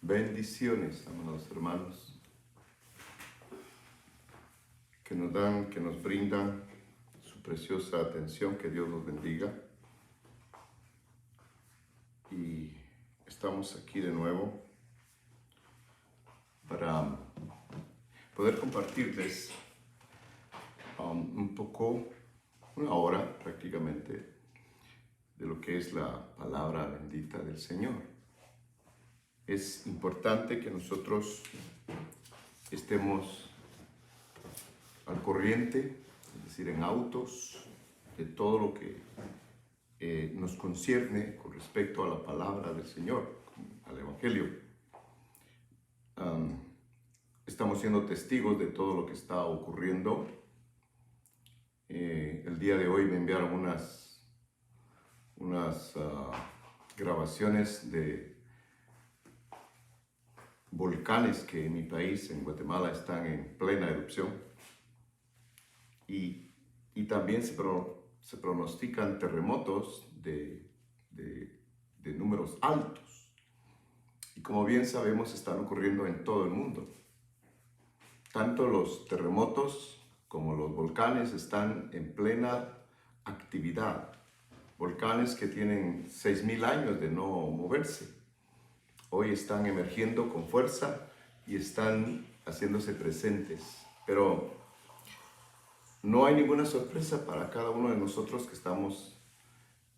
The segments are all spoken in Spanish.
Bendiciones, amados hermanos, que nos brindan su preciosa atención. Que Dios los bendiga. Y estamos aquí de nuevo para poder compartirles un poco, una hora prácticamente, de lo que es la palabra bendita del Señor. Es importante que nosotros estemos al corriente, es decir, en autos, de todo lo que nos concierne con respecto a la palabra del Señor, al Evangelio. Estamos siendo testigos de todo lo que está ocurriendo. El día de hoy me enviaron unas grabaciones de volcanes que en mi país, en Guatemala, están en plena erupción. Y también se pronostican terremotos de números altos. Y como bien sabemos, están ocurriendo en todo el mundo. Tanto los terremotos como los volcanes están en plena actividad. Volcanes que tienen 6.000 años de no moverse. Hoy están emergiendo con fuerza y están haciéndose presentes. Pero no hay ninguna sorpresa para cada uno de nosotros que estamos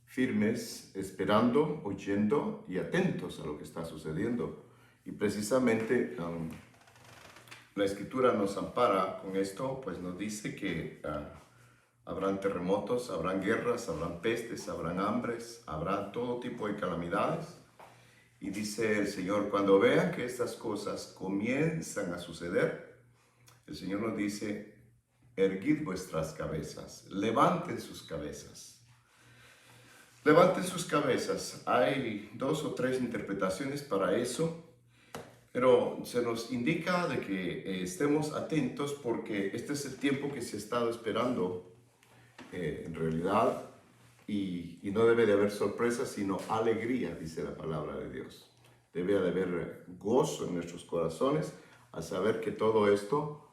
firmes, esperando, oyendo y atentos a lo que está sucediendo. Y precisamente la Escritura nos ampara con esto, pues nos dice que habrán terremotos, habrán guerras, habrán pestes, habrán hambres, habrá todo tipo de calamidades. Y dice el Señor, cuando vean que estas cosas comienzan a suceder, el Señor nos dice, erguid vuestras cabezas, levanten sus cabezas. Levanten sus cabezas. Hay 2 o 3 interpretaciones para eso, pero se nos indica de que estemos atentos porque este es el tiempo que se ha estado esperando en realidad. Y no debe de haber sorpresas, sino alegría, dice la palabra de Dios. Debe de haber gozo en nuestros corazones al saber que todo esto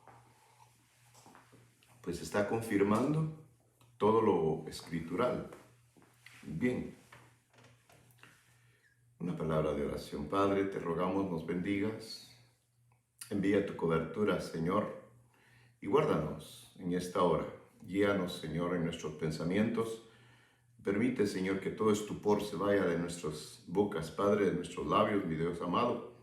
pues está confirmando todo lo escritural. Bien, una palabra de oración. Padre, te rogamos nos bendigas. Envía tu cobertura, Señor, y guárdanos en esta hora. Guíanos, Señor, en nuestros pensamientos. Permite, Señor, que todo estupor se vaya de nuestras bocas, Padre, de nuestros labios, mi Dios amado,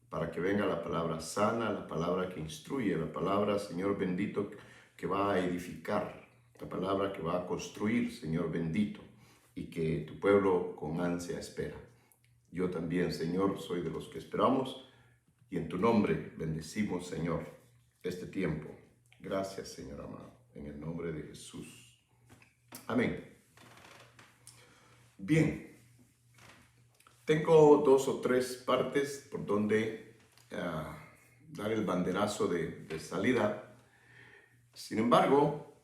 para que venga la palabra sana, la palabra que instruye, la palabra, Señor bendito, que va a edificar, la palabra que va a construir, Señor bendito, y que tu pueblo con ansia espera. Yo también, Señor, soy de los que esperamos, y en tu nombre bendecimos, Señor, este tiempo. Gracias, Señor amado, en el nombre de Jesús. Amén. Bien, tengo 2 o 3 partes por donde dar el banderazo de salida. Sin embargo,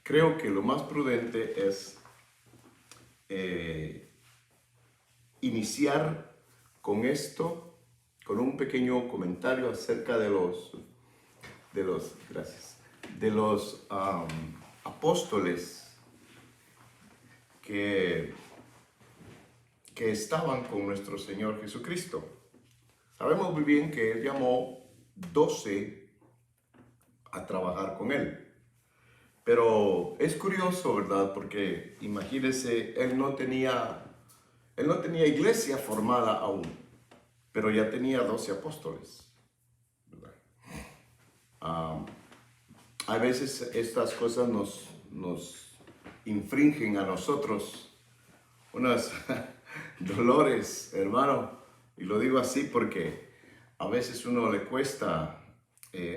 creo que lo más prudente es iniciar con esto, con un pequeño comentario acerca de los apóstoles que estaban con nuestro Señor Jesucristo. Sabemos muy bien que Él llamó 12 a trabajar con Él. Pero es curioso, ¿verdad? Porque imagínense, Él no tenía iglesia formada aún, pero ya tenía 12 apóstoles, ¿verdad? A veces estas cosas nos infringen a nosotros unos dolores, hermano, y lo digo así porque a veces uno le cuesta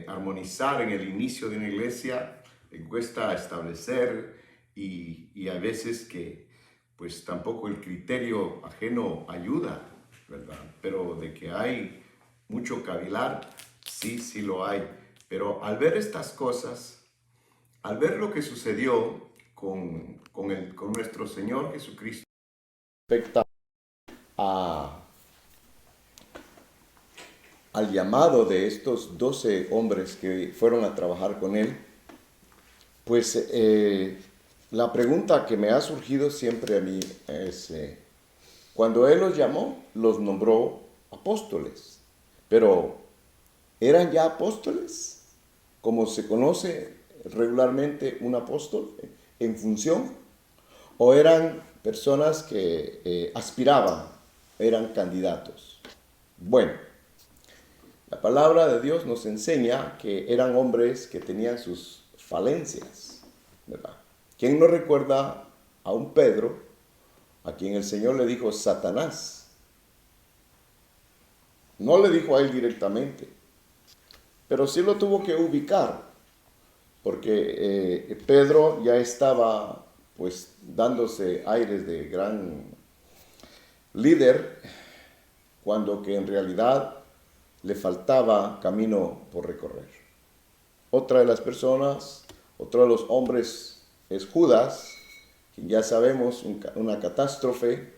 armonizar en el inicio de una iglesia, le cuesta establecer y a veces que pues tampoco el criterio ajeno ayuda, ¿verdad? Pero de que hay mucho cavilar, sí lo hay. Pero al ver estas cosas, al ver lo que sucedió con nuestro Señor Jesucristo, respecto al llamado de estos 12 hombres que fueron a trabajar con él, pues la pregunta que me ha surgido siempre a mí es, cuando él los llamó, los nombró apóstoles, pero ¿eran ya apóstoles? Como se conoce regularmente un apóstol en función, o eran personas que aspiraban, eran candidatos. Bueno, la palabra de Dios nos enseña que eran hombres que tenían sus falencias, ¿verdad? ¿Quién no recuerda a un Pedro a quien el Señor le dijo Satanás? No le dijo a él directamente, pero sí lo tuvo que ubicar, porque Pedro ya estaba pues dándose aires de gran líder, cuando que en realidad le faltaba camino por recorrer. Otra de las personas, otro de los hombres es Judas, quien ya sabemos, una catástrofe.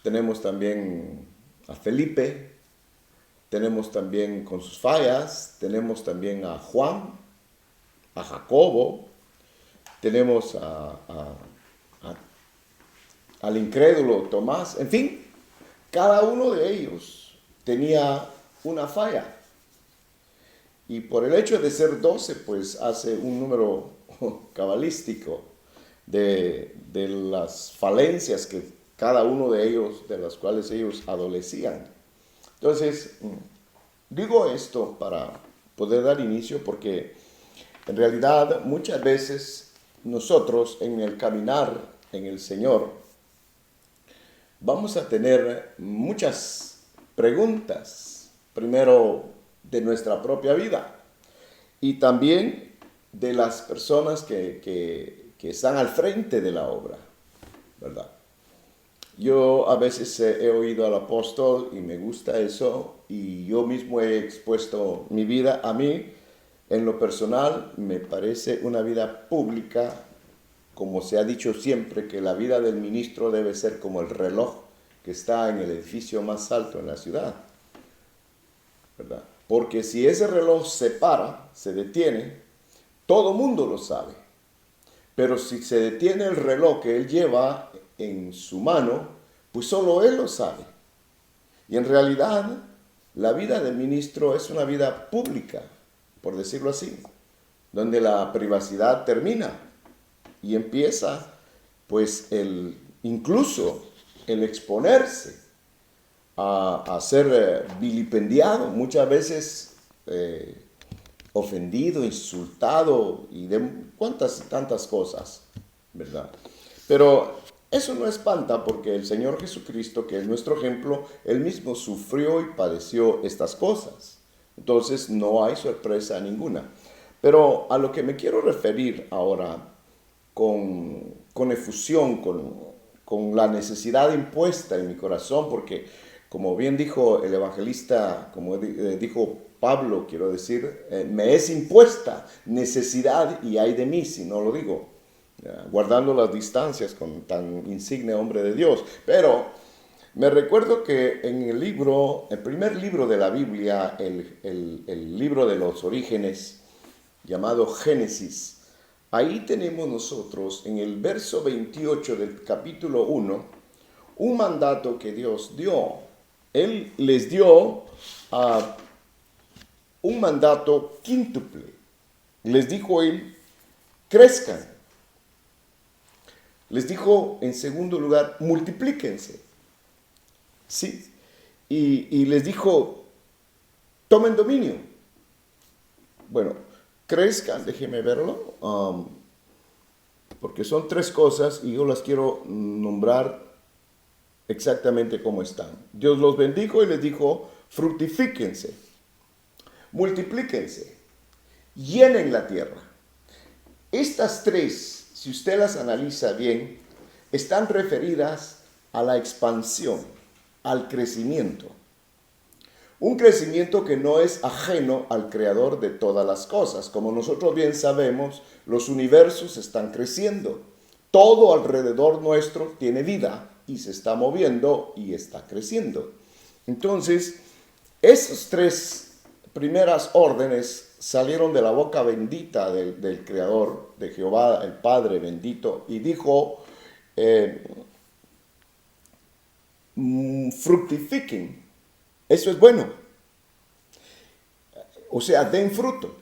Tenemos también a Felipe, tenemos también con sus fallas, tenemos también a Juan, a Jacobo, tenemos al incrédulo Tomás, en fin, cada uno de ellos tenía una falla. Y por el hecho de ser 12, pues hace un número cabalístico de las falencias que cada uno de ellos, de las cuales ellos adolecían. Entonces, digo esto para poder dar inicio porque en realidad muchas veces nosotros en el caminar en el Señor vamos a tener muchas preguntas, primero de nuestra propia vida y también de las personas que están al frente de la obra, ¿verdad? Yo a veces he oído al apóstol y me gusta eso y yo mismo he expuesto mi vida. A mí, en lo personal, me parece una vida pública, como se ha dicho siempre, que la vida del ministro debe ser como el reloj que está en el edificio más alto en la ciudad, ¿verdad? Porque si ese reloj se para, se detiene, todo mundo lo sabe. Pero si se detiene el reloj que él lleva en su mano, pues solo él lo sabe. Y en realidad, la vida del ministro es una vida pública, por decirlo así, donde la privacidad termina y empieza, pues, incluso el exponerse a ser vilipendiado, muchas veces ofendido, insultado y de cuantas tantas cosas, ¿verdad? Pero eso no espanta porque el Señor Jesucristo, que es nuestro ejemplo, Él mismo sufrió y padeció estas cosas. Entonces no hay sorpresa ninguna. Pero a lo que me quiero referir ahora con efusión, con la necesidad impuesta en mi corazón, porque como bien dijo el evangelista, como dijo Pablo, quiero decir, me es impuesta necesidad y ay de mí si no lo digo, guardando las distancias con tan insigne hombre de Dios. Pero me recuerdo que en el primer libro de la Biblia, el libro de los orígenes, llamado Génesis, ahí tenemos nosotros en el verso 28 del capítulo 1, un mandato que Dios dio. Él les dio un mandato quíntuple. Les dijo él, crezcan. Les dijo, en segundo lugar, multiplíquense. ¿Sí? Y les dijo, tomen dominio. Bueno, crezcan, déjenme verlo, porque son tres cosas y yo las quiero nombrar exactamente como están. Dios los bendijo y les dijo, fructifíquense, multiplíquense, llenen la tierra. Estas tres, si usted las analiza bien, están referidas a la expansión, al crecimiento. Un crecimiento que no es ajeno al creador de todas las cosas. Como nosotros bien sabemos, los universos están creciendo. Todo alrededor nuestro tiene vida y se está moviendo y está creciendo. Entonces, Esas tres primeras órdenes salieron de la boca bendita del Creador, de Jehová, el Padre bendito, y dijo, fructifiquen, eso es bueno, o sea, den fruto,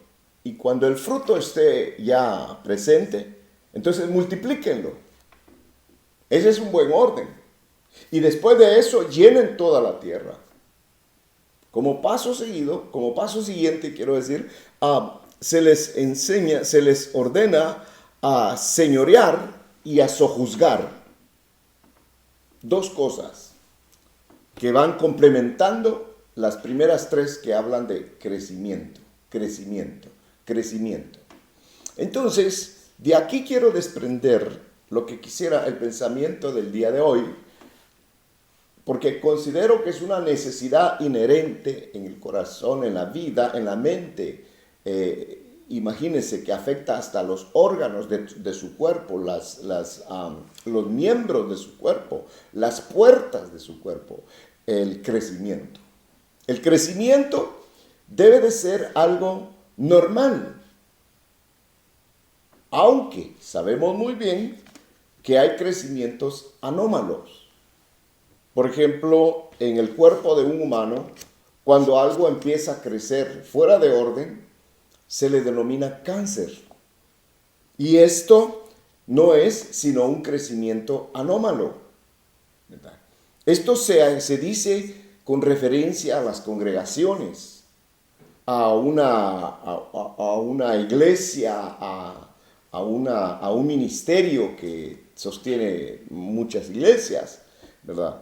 y cuando el fruto esté ya presente, entonces multiplíquenlo. Ese es un buen orden. Y después de eso, llenen toda la tierra. Como paso seguido, como paso siguiente, quiero decir, se les enseña, se les ordena a señorear y a sojuzgar. Dos cosas que van complementando las primeras tres que hablan de crecimiento, crecimiento, crecimiento. Entonces, de aquí quiero desprender lo que quisiera el pensamiento del día de hoy, porque considero que es una necesidad inherente en el corazón, en la vida, en la mente. Imagínense que afecta hasta los órganos de su cuerpo, los miembros de su cuerpo, las puertas de su cuerpo, el crecimiento. El crecimiento debe de ser algo normal, aunque sabemos muy bien que hay crecimientos anómalos. Por ejemplo, en el cuerpo de un humano, cuando algo empieza a crecer fuera de orden, se le denomina cáncer. Y esto no es sino un crecimiento anómalo, ¿verdad? Esto se dice con referencia a las congregaciones, a una iglesia, a un ministerio que sostiene muchas iglesias, ¿verdad?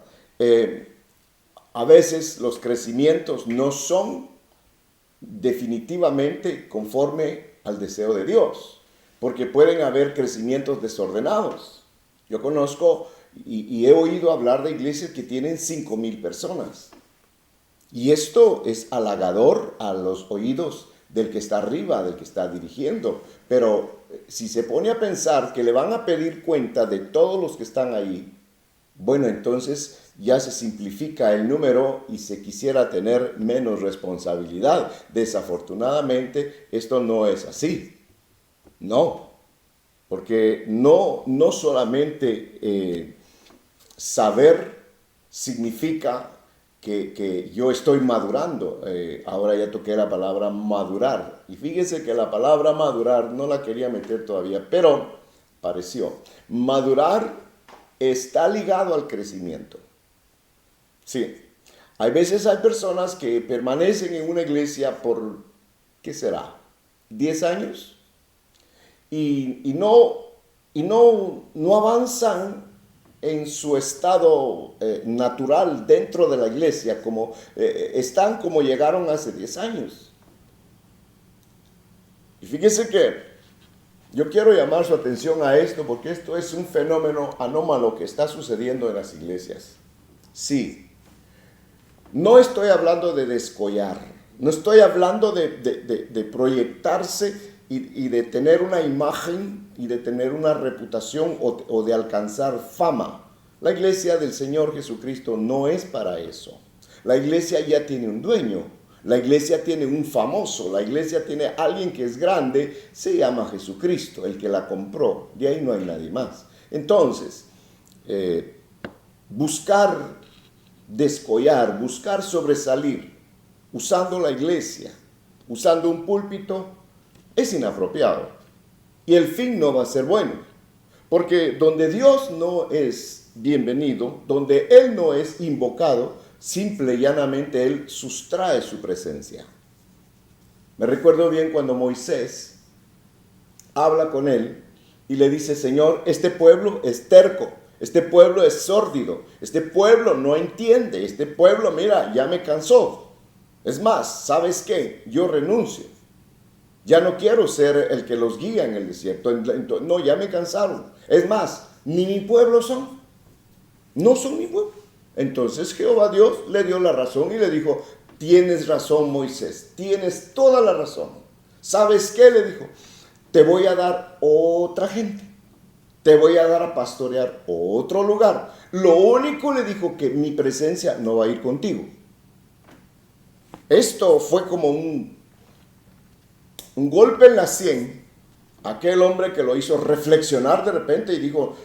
A veces los crecimientos no son definitivamente conforme al deseo de Dios, porque pueden haber crecimientos desordenados. Yo conozco y he oído hablar de iglesias que tienen 5,000 personas. Y esto es halagador a los oídos del que está arriba, del que está dirigiendo. Pero si se pone a pensar que le van a pedir cuenta de todos los que están ahí, bueno, entonces ya se simplifica el número y se quisiera tener menos responsabilidad. Desafortunadamente, esto no es así. No, porque no solamente saber significa que yo estoy madurando. Ahora ya toqué la palabra madurar. Y fíjense que la palabra madurar no la quería meter todavía, pero pareció. Madurar está ligado al crecimiento. Sí, hay veces hay personas que permanecen en una iglesia por, ¿qué será? 10 años y no avanzan en su estado natural dentro de la iglesia, como están como llegaron hace 10 años. Y fíjense que yo quiero llamar su atención a esto porque esto es un fenómeno anómalo que está sucediendo en las iglesias. Sí, no estoy hablando de descollar, no estoy hablando de proyectarse y de tener una imagen y de tener una reputación o de alcanzar fama. La iglesia del Señor Jesucristo no es para eso. La iglesia ya tiene un dueño. La iglesia tiene un famoso, la iglesia tiene alguien que es grande, se llama Jesucristo, el que la compró. De ahí no hay nadie más. Entonces, buscar descollar, buscar sobresalir, usando la iglesia, usando un púlpito, es inapropiado. Y el fin no va a ser bueno. Porque donde Dios no es bienvenido, donde Él no es invocado, simple y llanamente Él sustrae su presencia. Me recuerdo bien cuando Moisés habla con Él y le dice: Señor, este pueblo es terco, este pueblo es sórdido, este pueblo no entiende, este pueblo, mira, ya me cansó. Es más, ¿sabes qué? Yo renuncio. Ya no quiero ser el que los guía en el desierto. No, ya me cansaron. Es más, ni mi pueblo son. No son mi pueblo. Entonces Jehová Dios le dio la razón y le dijo: tienes razón, Moisés, tienes toda la razón. ¿Sabes qué? Le dijo: te voy a dar otra gente, te voy a dar a pastorear otro lugar. Lo único, le dijo, que mi presencia no va a ir contigo. Esto fue como un golpe en la sien a aquel hombre que lo hizo reflexionar de repente y dijo,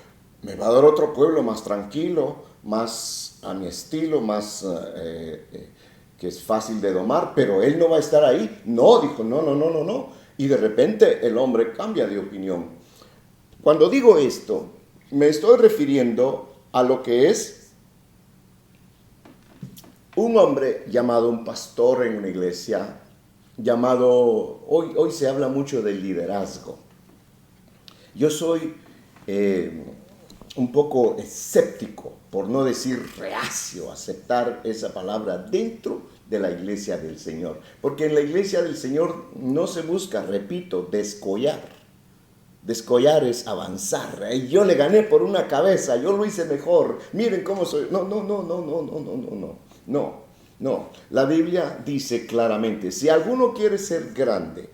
me va a dar otro pueblo más tranquilo, más a mi estilo, más que es fácil de domar, pero él no va a estar ahí. No, dijo, no. Y de repente el hombre cambia de opinión. Cuando digo esto, me estoy refiriendo a lo que es un hombre llamado un pastor en una iglesia, llamado, hoy se habla mucho del liderazgo. Yo soy un poco escéptico, por no decir reacio, a aceptar esa palabra dentro de la iglesia del Señor. Porque en la iglesia del Señor no se busca, repito, descollar. Descollar es avanzar. Yo le gané por una cabeza, yo lo hice mejor. Miren cómo soy. No. La Biblia dice claramente, si alguno quiere ser grande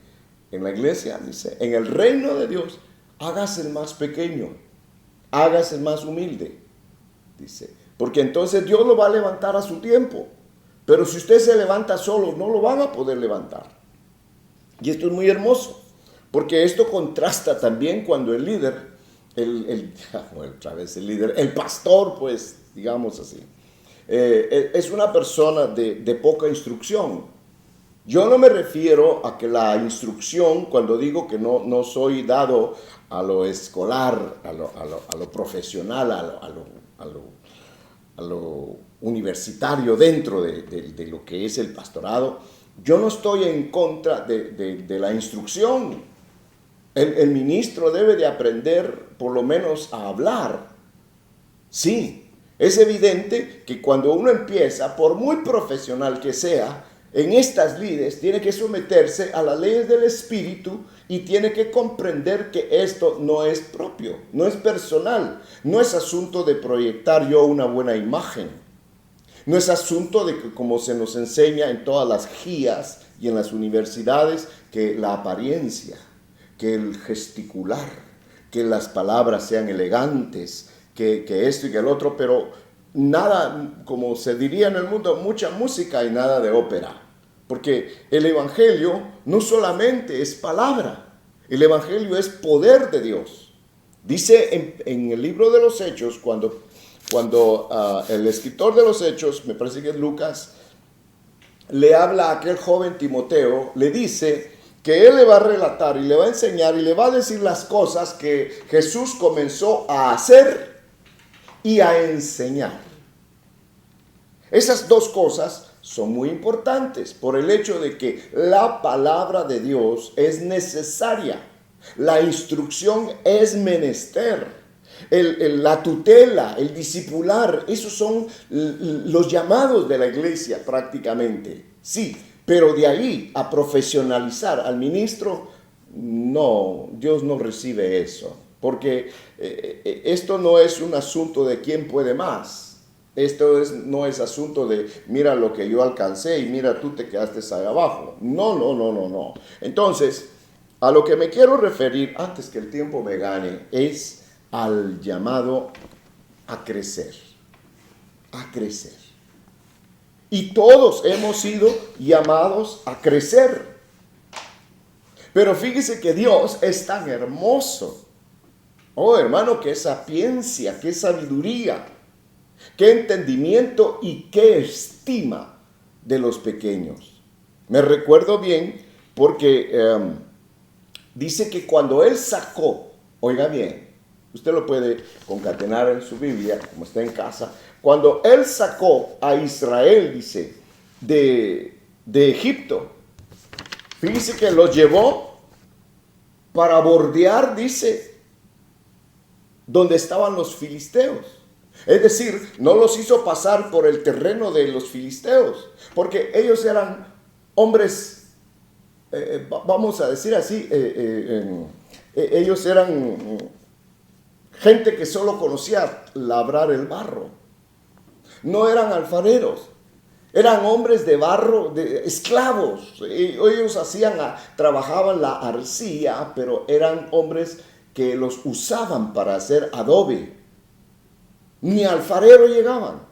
en la iglesia, dice, en el reino de Dios, hágase el más pequeño, hágase el más humilde, dice. Porque entonces Dios lo va a levantar a su tiempo. Pero si usted se levanta solo, no lo van a poder levantar. Y esto es muy hermoso. Porque esto contrasta también cuando el líder, el pastor, pues, digamos así, es una persona de poca instrucción. Yo no me refiero a que la instrucción, cuando digo que no soy dado a lo escolar, a lo profesional, a lo universitario dentro de lo que es el pastorado, yo no estoy en contra de la instrucción. El ministro debe de aprender por lo menos a hablar. Sí, es evidente que cuando uno empieza, por muy profesional que sea, en estas lides tiene que someterse a las leyes del Espíritu y tiene que comprender que esto no es propio, no es personal, no es asunto de proyectar yo una buena imagen, no es asunto de que, como se nos enseña en todas las guías y en las universidades, que la apariencia, que el gesticular, que las palabras sean elegantes, que esto y que el otro, pero nada, como se diría en el mundo, mucha música y nada de ópera. Porque el evangelio no solamente es palabra, el evangelio es poder de Dios. Dice en el libro de los Hechos, cuando el escritor de los Hechos, me parece que es Lucas, le habla a aquel joven Timoteo, le dice que él le va a relatar y le va a enseñar y le va a decir las cosas que Jesús comenzó a hacer y a enseñar. Esas dos cosas son muy importantes por el hecho de que la palabra de Dios es necesaria. La instrucción es menester. La tutela, el discipular, esos son los llamados de la iglesia prácticamente. Sí, pero de ahí a profesionalizar al ministro, no, Dios no recibe eso. Porque esto no es un asunto de quién puede más. Esto no es asunto de mira lo que yo alcancé y mira tú te quedaste ahí abajo. No. Entonces, a lo que me quiero referir antes que el tiempo me gane es al llamado a crecer. A crecer. Y todos hemos sido llamados a crecer. Pero fíjese que Dios es tan hermoso. Oh, hermano, qué sapiencia, qué sabiduría, qué entendimiento y qué estima de los pequeños. Me recuerdo bien porque dice que cuando Él sacó, oiga bien, usted lo puede concatenar en su Biblia, como está en casa, cuando Él sacó a Israel, dice, de Egipto, fíjese que los llevó para bordear, dice, donde estaban los filisteos. Es decir, no los hizo pasar por el terreno de los filisteos, porque ellos eran hombres, vamos a decir así, ellos eran gente que solo conocía labrar el barro. No eran alfareros, eran hombres de barro, esclavos. Ellos trabajaban la arcilla, pero eran hombres que los usaban para hacer adobe. Ni alfarero llegaban.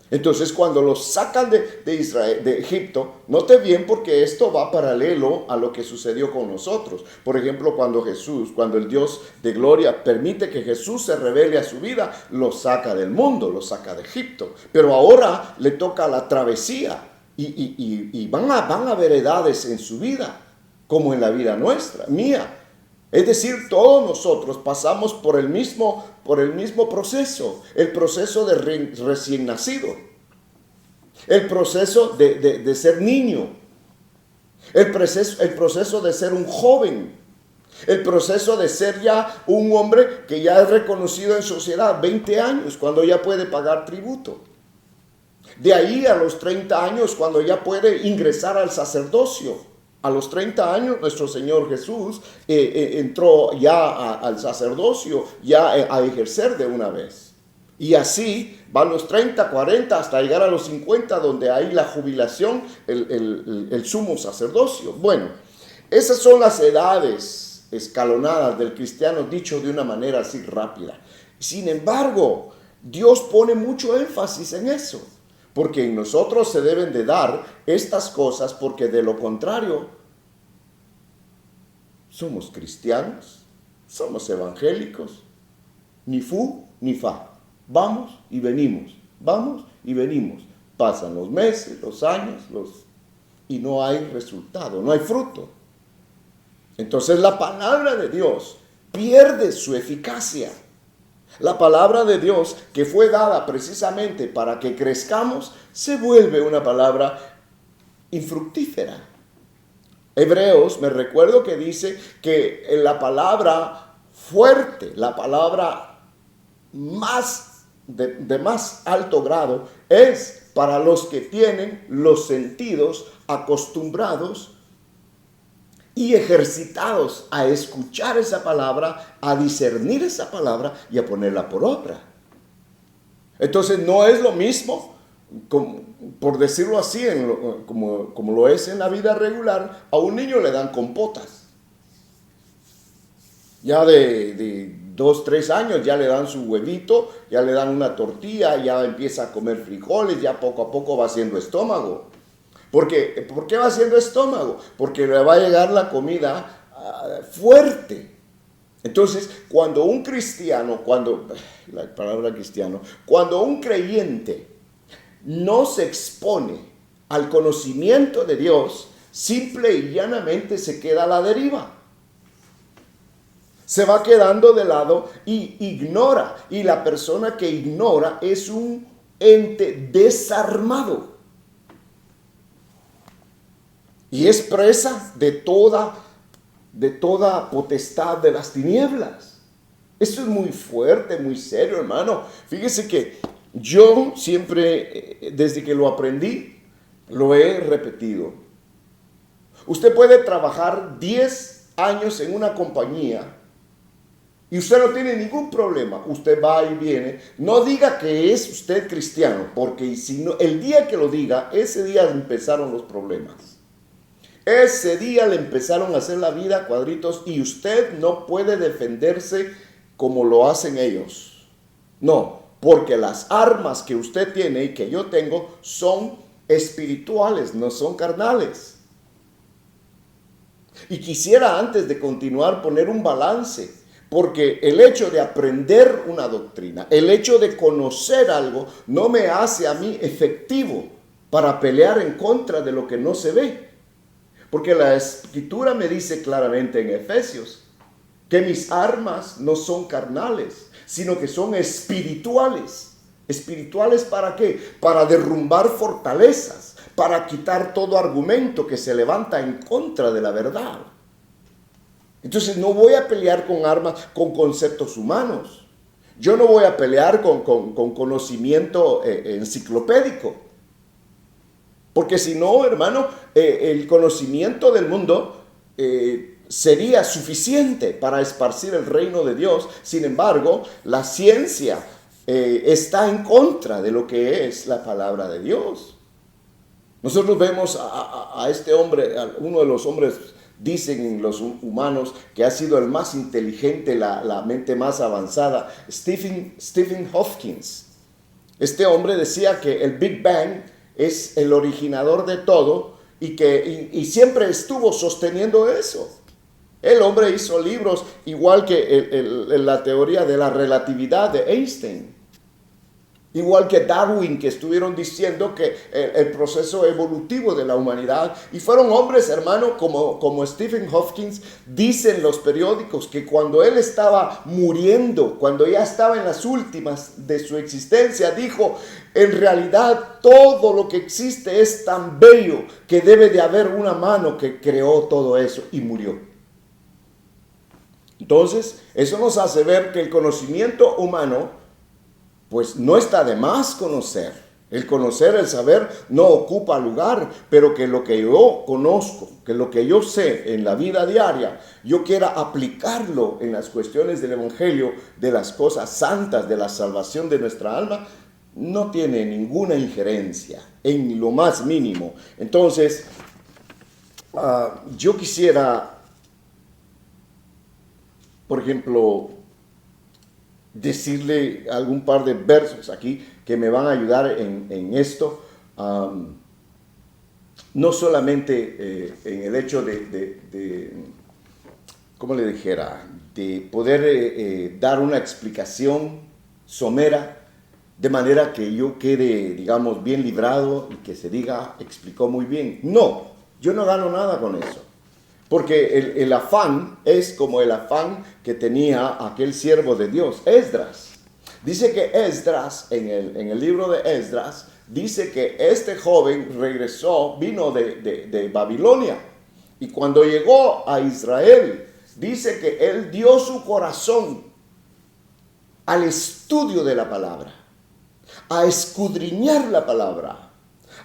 Entonces, cuando los sacan de Israel, de Egipto, note bien porque esto va paralelo a lo que sucedió con nosotros. Por ejemplo, cuando el Dios de gloria permite que Jesús se revele a su vida, lo saca del mundo, lo saca de Egipto. Pero ahora le toca la travesía y van a haber edades en su vida, como en la vida nuestra, mía. Es decir, todos nosotros pasamos por el mismo proceso, el proceso de recién nacido, el proceso de ser niño, el proceso de ser un joven, el proceso de ser ya un hombre que ya es reconocido en sociedad, 20 años, cuando ya puede pagar tributo. De ahí a los 30 años, cuando ya puede ingresar al sacerdocio. A los 30 años nuestro Señor Jesús entró ya al sacerdocio, ya a ejercer de una vez. Y así van los 30, 40 hasta llegar a los 50, donde hay la jubilación, el sumo sacerdocio. Bueno, esas son las edades escalonadas del cristiano, dicho de una manera así rápida. Sin embargo, Dios pone mucho énfasis en eso, porque en nosotros se deben de dar estas cosas, porque de lo contrario, somos cristianos, somos evangélicos, ni fu ni fa. Vamos y venimos, vamos y venimos. Pasan los meses, los años, y no hay resultado, no hay fruto. Entonces la palabra de Dios pierde su eficacia. La palabra de Dios, que fue dada precisamente para que crezcamos, se vuelve una palabra infructífera. Hebreos, me recuerdo que dice que la palabra fuerte, la palabra de más alto grado, es para los que tienen los sentidos acostumbrados y ejercitados a escuchar esa palabra, a discernir esa palabra y a ponerla por obra. Entonces no es lo mismo, por decirlo así, como lo es en la vida regular. A un niño le dan compotas. Ya de 2, 3 años ya le dan su huevito, ya le dan una tortilla, ya empieza a comer frijoles, ya poco a poco va haciendo estómago. ¿Por qué va haciendo estómago? Porque le va a llegar la comida fuerte. Entonces, cuando un creyente no se expone al conocimiento de Dios, simple y llanamente se queda a la deriva. Se va quedando de lado y ignora. Y la persona que ignora es un ente desarmado. Y es presa de toda potestad de las tinieblas. Esto es muy fuerte, muy serio, hermano. Fíjese que yo siempre, desde que lo aprendí, lo he repetido. Usted puede trabajar 10 años en una compañía y usted no tiene ningún problema. Usted va y viene. No diga que es usted cristiano, porque si no, el día que lo diga, ese día empezaron los problemas. Ese día le empezaron a hacer la vida a cuadritos y usted no puede defenderse como lo hacen ellos. No, porque las armas que usted tiene y que yo tengo son espirituales, no son carnales. Y quisiera, antes de continuar, poner un balance, porque el hecho de aprender una doctrina, el hecho de conocer algo, no me hace a mí efectivo para pelear en contra de lo que no se ve. Porque la Escritura me dice claramente en Efesios que mis armas no son carnales, sino que son espirituales. ¿Espirituales para qué? Para derrumbar fortalezas, para quitar todo argumento que se levanta en contra de la verdad. Entonces no voy a pelear con armas, con conceptos humanos. Yo no voy a pelear con conocimiento enciclopédico. Porque si no, hermano, el conocimiento del mundo sería suficiente para esparcir el reino de Dios. Sin embargo, la ciencia está en contra de lo que es la palabra de Dios. Nosotros vemos a este hombre, uno de los hombres, dicen los humanos, que ha sido el más inteligente, la mente más avanzada, Stephen Hawking. Este hombre decía que el Big Bang es el originador de todo y siempre estuvo sosteniendo eso. El hombre hizo libros igual que la teoría de la relatividad de Einstein. Igual que Darwin, que estuvieron diciendo que el proceso evolutivo de la humanidad, y fueron hombres, hermano, como Stephen Hawking, dicen los periódicos que cuando él estaba muriendo, cuando ya estaba en las últimas de su existencia, dijo, en realidad todo lo que existe es tan bello que debe de haber una mano que creó todo eso, y murió. Entonces, eso nos hace ver que el conocimiento humano pues no está de más conocer. El conocer, el saber, no ocupa lugar, pero que lo que yo conozco, que lo que yo sé en la vida diaria, yo quiera aplicarlo en las cuestiones del Evangelio, de las cosas santas, de la salvación de nuestra alma, no tiene ninguna injerencia en lo más mínimo. Entonces, yo quisiera, por ejemplo, decirle algún par de versos aquí que me van a ayudar en esto, no solamente en el hecho de ¿cómo le dijera?, de poder dar una explicación somera, de manera que yo quede, digamos, bien librado y que se diga, explicó muy bien. No, yo no gano nada con eso. Porque el afán es como el afán que tenía aquel siervo de Dios, Esdras. Dice que Esdras, en el libro de Esdras, dice que este joven regresó, vino de Babilonia. Y cuando llegó a Israel, dice que él dio su corazón al estudio de la palabra, a escudriñar la palabra,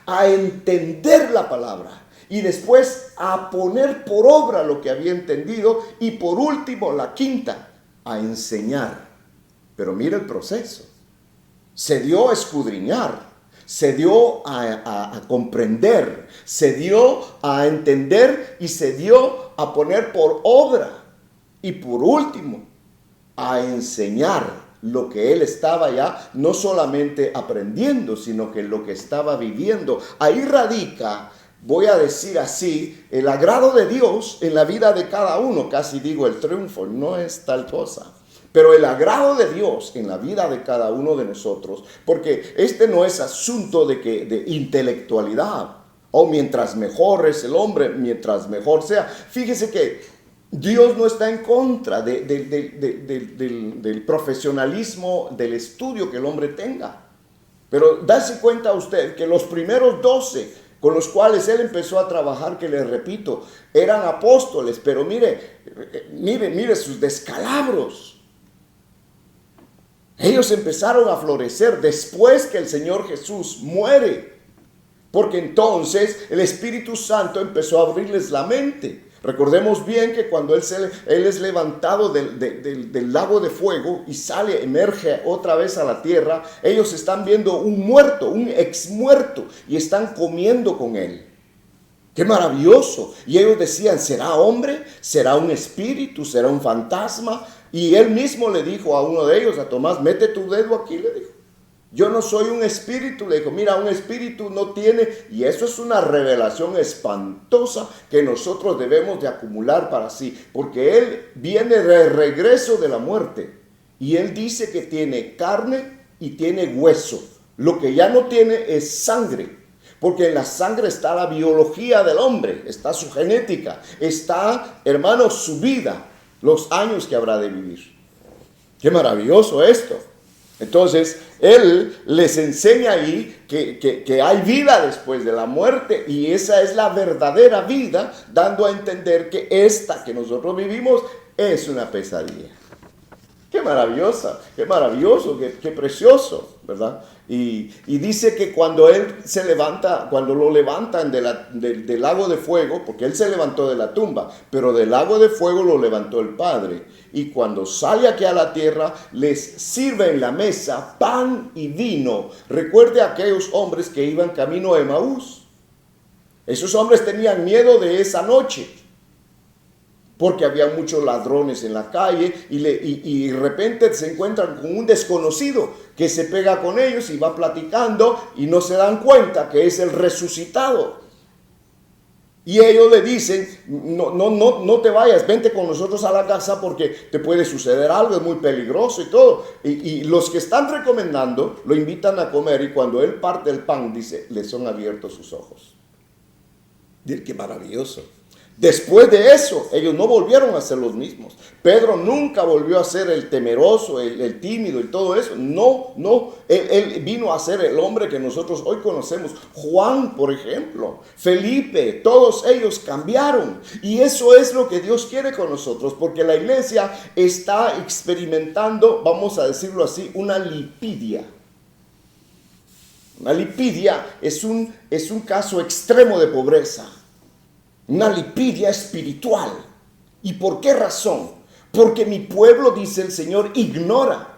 a entender la palabra. Y después a poner por obra lo que había entendido. Y por último, la quinta, a enseñar. Pero mira el proceso. Se dio a escudriñar. Se dio a comprender. Se dio a entender y se dio a poner por obra. Y por último, a enseñar lo que él estaba ya no solamente aprendiendo, sino que lo que estaba viviendo. Ahí radica, voy a decir así, el agrado de Dios en la vida de cada uno. Casi digo el triunfo, no es tal cosa. Pero el agrado de Dios en la vida de cada uno de nosotros, porque este no es asunto de intelectualidad. O mientras mejor es el hombre, mientras mejor sea. Fíjese que Dios no está en contra del profesionalismo, del estudio que el hombre tenga. Pero dase cuenta usted que los primeros 12 con los cuales él empezó a trabajar, que les repito, eran apóstoles, pero mire sus descalabros. Ellos empezaron a florecer después que el Señor Jesús muere, porque entonces el Espíritu Santo empezó a abrirles la mente. Recordemos bien que cuando él es levantado del lago de fuego y emerge otra vez a la tierra, ellos están viendo un muerto, un ex muerto, y están comiendo con él. ¡Qué maravilloso! Y ellos decían, ¿será hombre? ¿Será un espíritu? ¿Será un fantasma? Y él mismo le dijo a uno de ellos, a Tomás, mete tu dedo aquí, le dijo. Yo no soy un espíritu, le dijo, mira, un espíritu no tiene, y eso es una revelación espantosa que nosotros debemos de acumular para sí, porque él viene de regreso de la muerte, y él dice que tiene carne y tiene hueso, lo que ya no tiene es sangre, porque en la sangre está la biología del hombre, está su genética, está, hermanos, su vida, los años que habrá de vivir. ¡Qué maravilloso esto! Entonces, él les enseña ahí que hay vida después de la muerte, y esa es la verdadera vida, dando a entender que esta que nosotros vivimos es una pesadilla. ¡Qué maravillosa! ¡Qué maravilloso! ¡Qué precioso! ¿Verdad? Y dice que cuando él se levanta, cuando lo levantan del lago de fuego, porque él se levantó de la tumba, pero del lago de fuego lo levantó el Padre. Y cuando sale aquí a la tierra, les sirve en la mesa pan y vino. Recuerde a aquellos hombres que iban camino a Emaús. Esos hombres tenían miedo de esa noche, porque había muchos ladrones en la calle y de repente se encuentran con un desconocido que se pega con ellos y va platicando y no se dan cuenta que es el resucitado. Y ellos le dicen, no te vayas, vente con nosotros a la casa porque te puede suceder algo, es muy peligroso y todo. Y los que están recomendando lo invitan a comer y cuando él parte el pan, dice, le son abiertos sus ojos. Dice, qué maravilloso. Después de eso, ellos no volvieron a ser los mismos. Pedro nunca volvió a ser el temeroso, el tímido y todo eso. No, él vino a ser el hombre que nosotros hoy conocemos. Juan, por ejemplo, Felipe, todos ellos cambiaron. Y eso es lo que Dios quiere con nosotros, porque la iglesia está experimentando, vamos a decirlo así, una lipidia. Una lipidia es un caso extremo de pobreza. Una lipidia espiritual. ¿Y por qué razón? Porque mi pueblo, dice el Señor, ignora.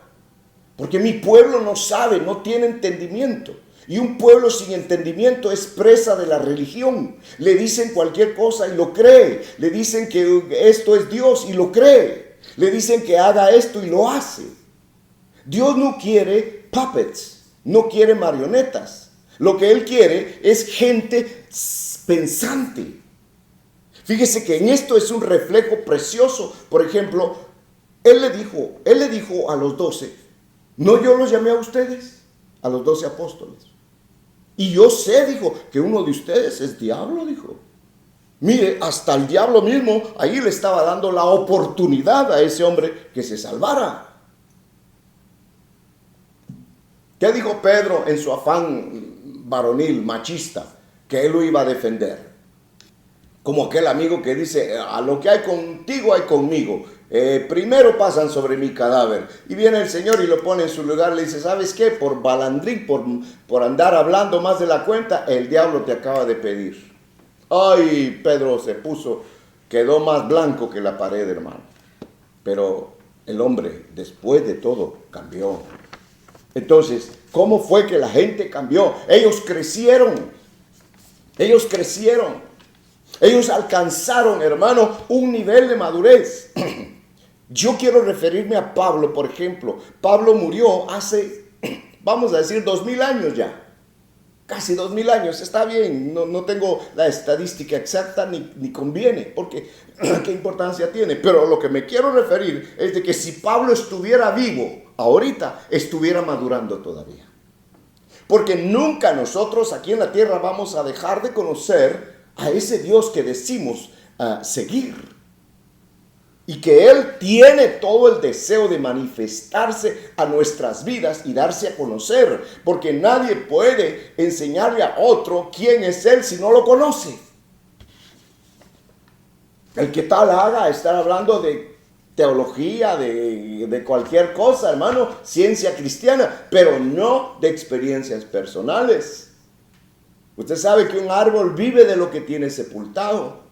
Porque mi pueblo no sabe, no tiene entendimiento. Y un pueblo sin entendimiento es presa de la religión. Le dicen cualquier cosa y lo cree. Le dicen que esto es Dios y lo cree. Le dicen que haga esto y lo hace. Dios no quiere puppets, no quiere marionetas. Lo que Él quiere es gente pensante. Fíjese que en esto es un reflejo precioso. Por ejemplo, Él le dijo a los 12, ¿no yo los llamé a ustedes? A los 12 apóstoles. Y yo sé, dijo, que uno de ustedes es diablo, dijo. Mire, hasta el diablo mismo ahí le estaba dando la oportunidad a ese hombre que se salvara. ¿Qué dijo Pedro en su afán varonil, machista? Que él lo iba a defender. Como aquel amigo que dice, a lo que hay contigo hay conmigo. Primero pasan sobre mi cadáver. Y viene el Señor y lo pone en su lugar. Le dice, ¿sabes qué? Por balandrín, por andar hablando más de la cuenta, el diablo te acaba de pedir. Ay, Pedro quedó más blanco que la pared, hermano. Pero el hombre, después de todo, cambió. Entonces, ¿cómo fue que la gente cambió? Ellos crecieron. Ellos alcanzaron, hermano, un nivel de madurez. Yo quiero referirme a Pablo, por ejemplo. Pablo murió hace, vamos a decir, 2000 años ya. Casi 2000 años, está bien. No tengo la estadística exacta ni conviene, porque qué importancia tiene. Pero lo que me quiero referir es de que si Pablo estuviera vivo, ahorita estuviera madurando todavía. Porque nunca nosotros aquí en la tierra vamos a dejar de conocer a ese Dios que decimos seguir. Y que Él tiene todo el deseo de manifestarse a nuestras vidas y darse a conocer. Porque nadie puede enseñarle a otro quién es Él si no lo conoce. El que tal haga estar hablando de teología, de cualquier cosa, hermano, ciencia cristiana, pero no de experiencias personales. Usted sabe que un árbol vive de lo que tiene sepultado.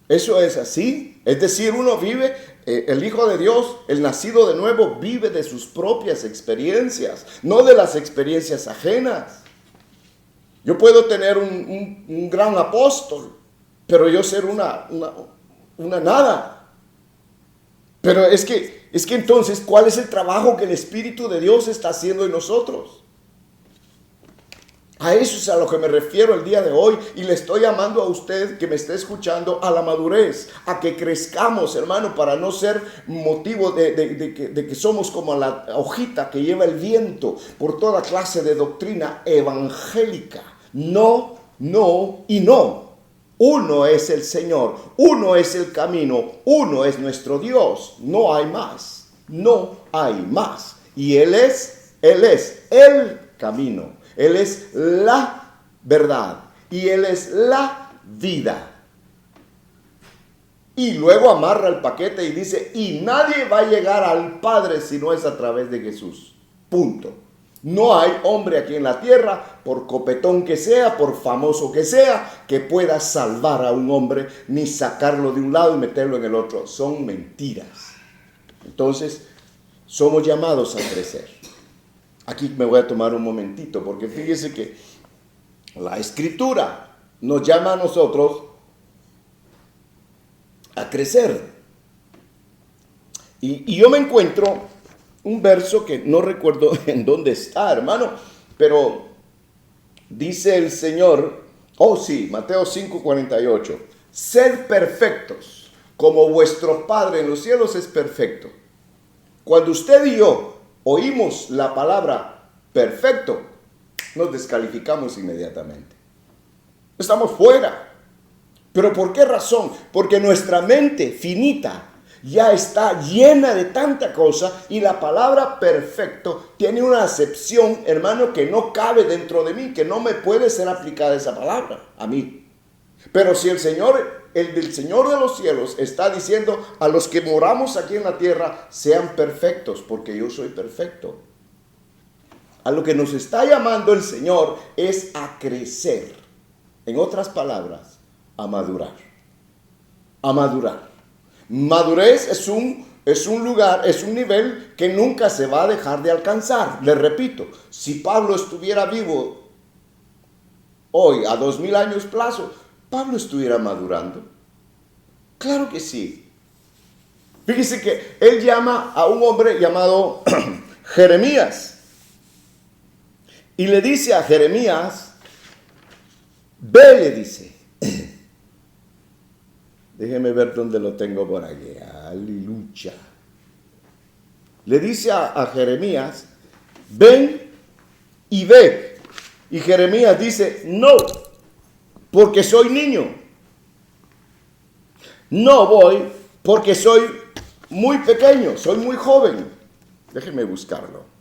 Eso es así. Es decir, uno vive, el Hijo de Dios, el nacido de nuevo, vive de sus propias experiencias, no de las experiencias ajenas. Yo puedo tener un gran apóstol, pero yo ser una nada. Pero es que entonces, ¿cuál es el trabajo que el Espíritu de Dios está haciendo en nosotros? A eso es a lo que me refiero el día de hoy y le estoy llamando a usted que me esté escuchando a la madurez, a que crezcamos, hermano, para no ser motivo de que somos como la hojita que lleva el viento por toda clase de doctrina evangélica. No, no y no. Uno es el Señor, uno es el camino, uno es nuestro Dios. No hay más, no hay más. Y Él es el camino. Él es la verdad y Él es la vida. Y luego amarra el paquete y dice, y nadie va a llegar al Padre si no es a través de Jesús. Punto. No hay hombre aquí en la tierra, por copetón que sea, por famoso que sea, que pueda salvar a un hombre, ni sacarlo de un lado y meterlo en el otro. Son mentiras. Entonces, somos llamados a crecer. Aquí me voy a tomar un momentito, porque fíjese que la Escritura nos llama a nosotros crecer. Y yo me encuentro un verso que no recuerdo en dónde está, hermano, pero dice el Señor, oh sí, Mateo 5:48, sed perfectos, como vuestro Padre en los cielos es perfecto. Cuando usted y yo oímos la palabra perfecto, nos descalificamos inmediatamente. Estamos fuera. ¿Pero por qué razón? Porque nuestra mente finita ya está llena de tanta cosa y la palabra perfecto tiene una acepción, hermano, que no cabe dentro de mí, que no me puede ser aplicada esa palabra a mí. Pero si el del Señor de los cielos está diciendo a los que moramos aquí en la tierra, sean perfectos, porque yo soy perfecto. A lo que nos está llamando el Señor es a crecer. En otras palabras, a madurar. A madurar. Madurez es un lugar, es un nivel que nunca se va a dejar de alcanzar. Les repito, si Pablo estuviera vivo hoy a 2000 años plazo, Pablo estuviera madurando. Claro que sí. Fíjese que él llama a un hombre llamado Jeremías. Y le dice a Jeremías, ve, le dice. Déjeme ver dónde lo tengo por aquí. Aleluya. Le dice a Jeremías, ven y ve. Y Jeremías dice, no, porque soy niño. No voy porque soy muy pequeño, soy muy joven. Déjeme buscarlo.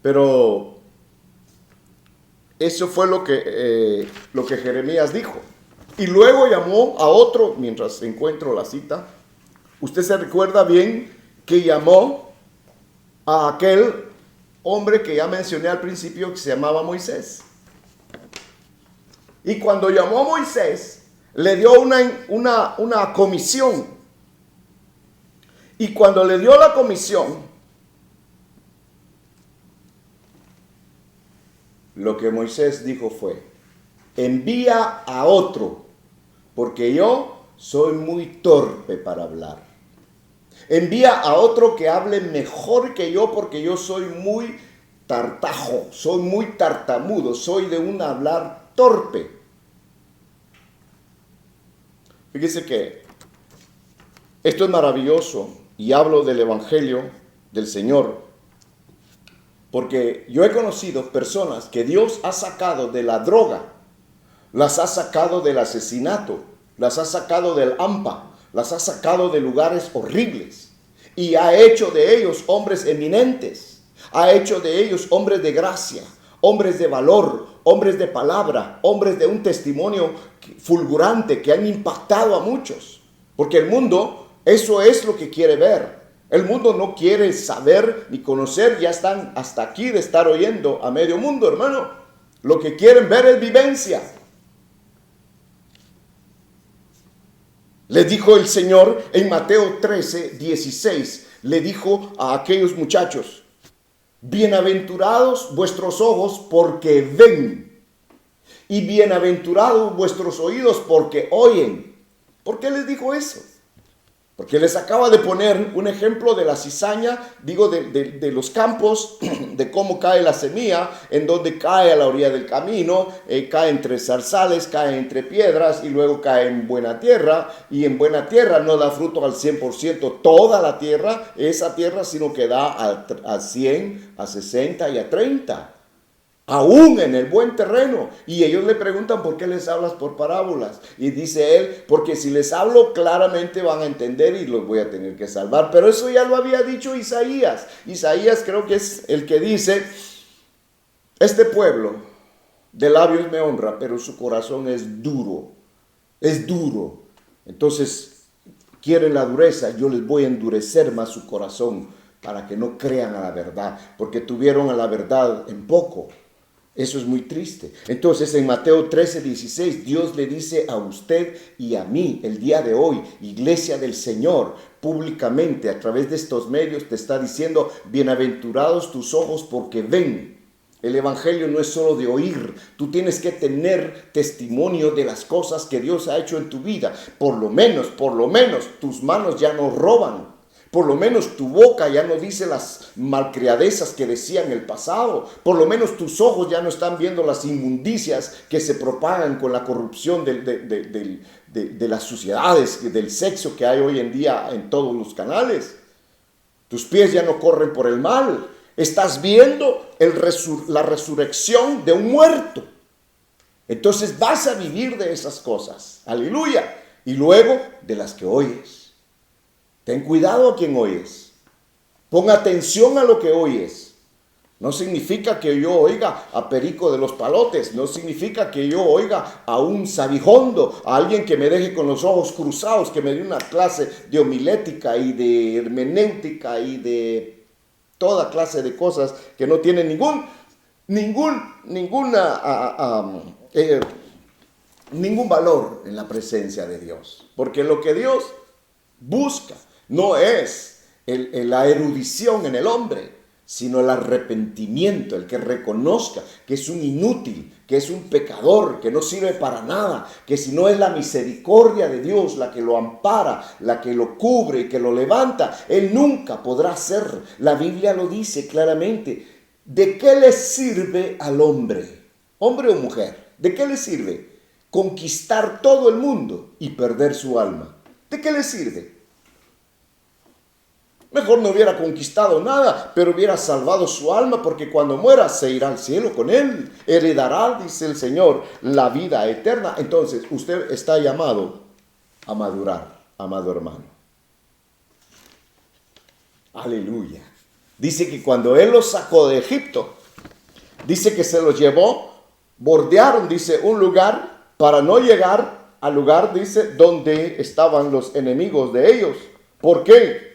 Pero eso fue lo que Jeremías dijo. Y luego llamó a otro, mientras encuentro la cita. Usted se recuerda bien que llamó a aquel hombre que ya mencioné al principio, que se llamaba Moisés. Y cuando llamó a Moisés, le dio una comisión. Y cuando le dio la comisión, lo que Moisés dijo fue, envía a otro, porque yo soy muy torpe para hablar. Envía a otro que hable mejor que yo, porque yo soy muy tartajo, soy muy tartamudo, soy de un hablar torpe. Fíjese que esto es maravilloso y hablo del Evangelio del Señor, porque yo he conocido personas que Dios ha sacado de la droga, las ha sacado del asesinato, las ha sacado del hampa, las ha sacado de lugares horribles y ha hecho de ellos hombres eminentes, ha hecho de ellos hombres de gracia, hombres de valor, hombres de palabra, hombres de un testimonio fulgurante que han impactado a muchos. Porque el mundo, eso es lo que quiere ver. El mundo no quiere saber ni conocer, ya están hasta aquí de estar oyendo a medio mundo, hermano. Lo que quieren ver es vivencia. Le dijo el Señor en Mateo 13:16, le dijo a aquellos muchachos, bienaventurados vuestros ojos porque ven, y bienaventurados vuestros oídos porque oyen. ¿Por qué les dijo eso? Porque les acaba de poner un ejemplo de la cizaña, digo de los campos, de cómo cae la semilla, en donde cae a la orilla del camino, cae entre zarzales, cae entre piedras y luego cae en buena tierra. Y en buena tierra no da fruto al 100% toda la tierra, esa tierra, sino que da a 100, a 60 y a 30. Aún en el buen terreno. Y ellos le preguntan, ¿por qué les hablas por parábolas? Y dice él, porque si les hablo claramente van a entender y los voy a tener que salvar. Pero eso ya lo había dicho Isaías. Isaías creo que es el que dice, este pueblo de labios me honra, pero su corazón es duro. Es duro. Entonces, quieren la dureza, yo les voy a endurecer más su corazón para que no crean a la verdad. Porque tuvieron a la verdad en poco. Eso es muy triste. Entonces en Mateo 13:16 Dios le dice a usted y a mí el día de hoy, iglesia del Señor, públicamente a través de estos medios te está diciendo, bienaventurados tus ojos porque ven El evangelio no es solo de oír. Tú tienes que tener testimonio de las cosas que Dios ha hecho en tu vida. Por lo menos, tus manos ya no roban. Por lo menos tu boca ya no dice las malcriadezas que decía en el pasado. Por lo menos tus ojos ya no están viendo las inmundicias que se propagan con la corrupción de las suciedades, del sexo que hay hoy en día en todos los canales. Tus pies ya no corren por el mal. Estás viendo la resurrección de un muerto. Entonces vas a vivir de esas cosas. Aleluya. Y luego de las que oyes. Ten cuidado a quien oyes. Pon atención a lo que oyes. No significa que yo oiga a Perico de los Palotes. No significa que yo oiga a un sabijondo, a alguien que me deje con los ojos cruzados, que me dé una clase de homilética y de hermenéutica y de toda clase de cosas que no tienen ningún valor en la presencia de Dios. Porque lo que Dios busca no es la erudición en el hombre, sino el arrepentimiento, el que reconozca que es un inútil, que es un pecador, que no sirve para nada, que si no es la misericordia de Dios la que lo ampara, la que lo cubre y que lo levanta, él nunca podrá ser. La Biblia lo dice claramente. ¿De qué le sirve al hombre, hombre o mujer? ¿De qué le sirve conquistar todo el mundo y perder su alma? ¿De qué le sirve? Mejor no hubiera conquistado nada, pero hubiera salvado su alma, porque cuando muera se irá al cielo con él. Heredará, dice el Señor, la vida eterna. Entonces, usted está llamado a madurar, amado hermano. Aleluya. Dice que cuando Él los sacó de Egipto, dice que se los llevó, bordearon, dice, un lugar para no llegar al lugar, dice, donde estaban los enemigos de ellos. ¿Por qué?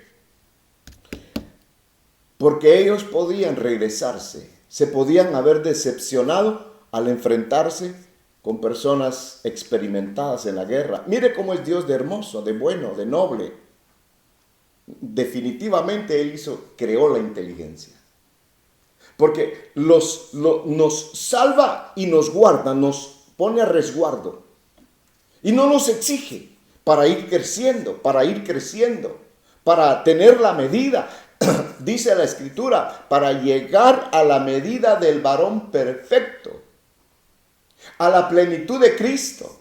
Porque ellos podían regresarse, se podían haber decepcionado al enfrentarse con personas experimentadas en la guerra. Mire cómo es Dios de hermoso, de bueno, de noble. Definitivamente Él creó la inteligencia. Porque nos salva y nos guarda, nos pone a resguardo. Y no nos exige para ir creciendo, para tener la medida. Dice la Escritura, para llegar a la medida del varón perfecto, a la plenitud de Cristo,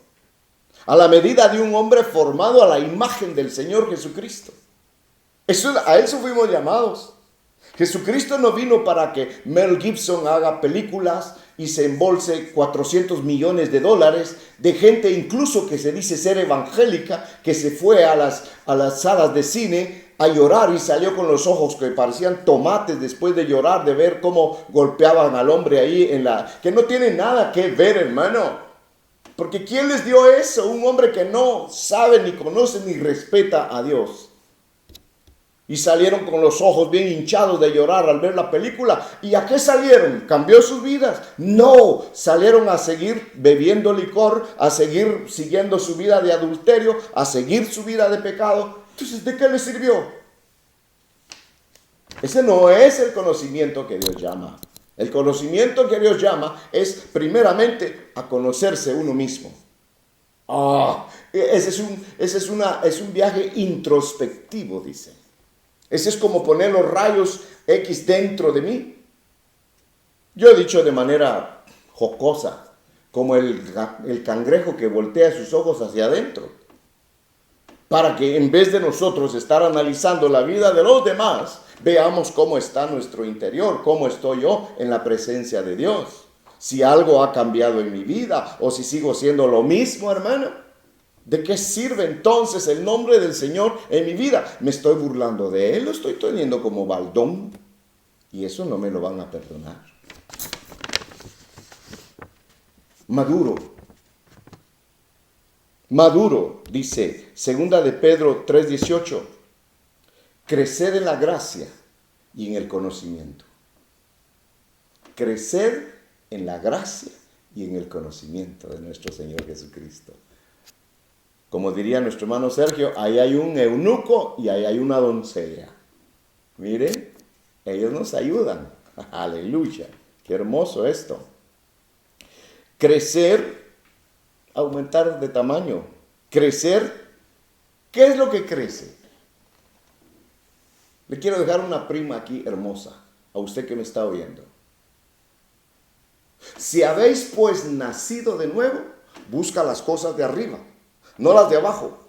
a la medida de un hombre formado a la imagen del Señor Jesucristo. A eso fuimos llamados. Jesucristo no vino para que Mel Gibson haga películas y se embolse $400 millones de gente incluso que se dice ser evangélica, que se fue a las salas de cine a llorar y salió con los ojos que parecían tomates después de llorar, de ver cómo golpeaban al hombre ahí que no tiene nada que ver, hermano. Porque ¿quién les dio eso? Un hombre que no sabe, ni conoce, ni respeta a Dios. Y salieron con los ojos bien hinchados de llorar al ver la película. ¿Y a qué salieron? ¿Cambió sus vidas? No, salieron a seguir bebiendo licor, a seguir siguiendo su vida de adulterio, a seguir su vida de pecado. Entonces, ¿de qué les sirvió? Ese no es el conocimiento que Dios llama. El conocimiento que Dios llama es primeramente a conocerse uno mismo. Ese es un viaje introspectivo, dice. Ese es como poner los rayos X dentro de mí. Yo he dicho de manera jocosa, como el cangrejo que voltea sus ojos hacia adentro, para que en vez de nosotros estar analizando la vida de los demás, veamos cómo está nuestro interior, cómo estoy yo en la presencia de Dios. Si algo ha cambiado en mi vida o si sigo siendo lo mismo, hermano. ¿De qué sirve entonces el nombre del Señor en mi vida? ¿Me estoy burlando de Él? ¿Lo estoy teniendo como baldón? Y eso no me lo van a perdonar. Maduro, dice, segunda de Pedro 3:18, crecer en la gracia y en el conocimiento. Crecer en la gracia y en el conocimiento de nuestro Señor Jesucristo. Como diría nuestro hermano Sergio, ahí hay un eunuco y ahí hay una doncella. Miren, ellos nos ayudan. Aleluya. Qué hermoso esto. Crecer, aumentar de tamaño. Crecer, ¿qué es lo que crece? Le quiero dejar una prima aquí hermosa, a usted que me está oyendo. Si habéis pues nacido de nuevo, busca las cosas de arriba, no las de abajo.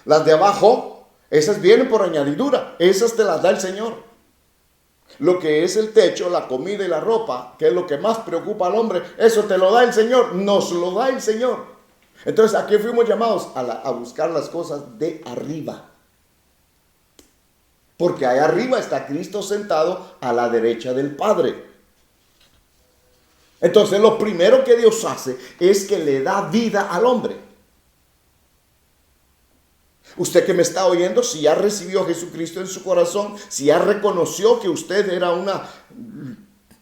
Las de abajo, esas vienen por añadidura, esas te las da el Señor. Lo que es el techo, la comida y la ropa, que es lo que más preocupa al hombre, eso te lo da el Señor, nos lo da el Señor. Entonces, ¿a qué fuimos llamados? A buscar las cosas de arriba. Porque ahí arriba está Cristo sentado a la derecha del Padre. Entonces, lo primero que Dios hace es que le da vida al hombre. Usted que me está oyendo, si ya recibió a Jesucristo en su corazón, si ya reconoció que usted era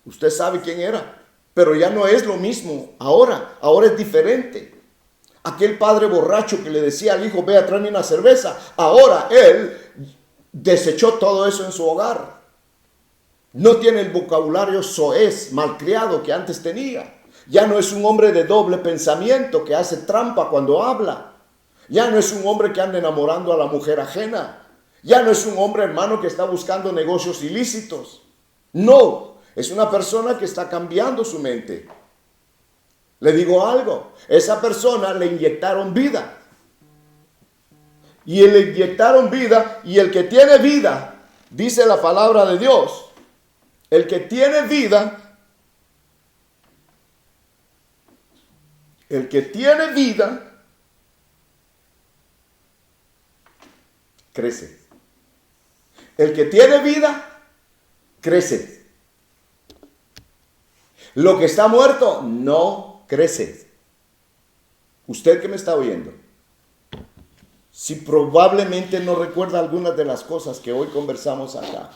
usted sabe quién era, pero ya no es lo mismo ahora es diferente. Aquel padre borracho que le decía al hijo, ve a traerme una cerveza, ahora él desechó todo eso en su hogar. No tiene el vocabulario soez, malcriado que antes tenía. Ya no es un hombre de doble pensamiento que hace trampa cuando habla. Ya no es un hombre que anda enamorando a la mujer ajena. Ya no es un hombre, hermano, que está buscando negocios ilícitos. No, es una persona que está cambiando su mente. Le digo algo, esa persona le inyectaron vida. Y le inyectaron vida, y el que tiene vida, dice la palabra de Dios, el que tiene vida, crece. El que tiene vida, crece. Lo que está muerto, no crece. Usted que me está oyendo, si probablemente no recuerda algunas de las cosas que hoy conversamos acá,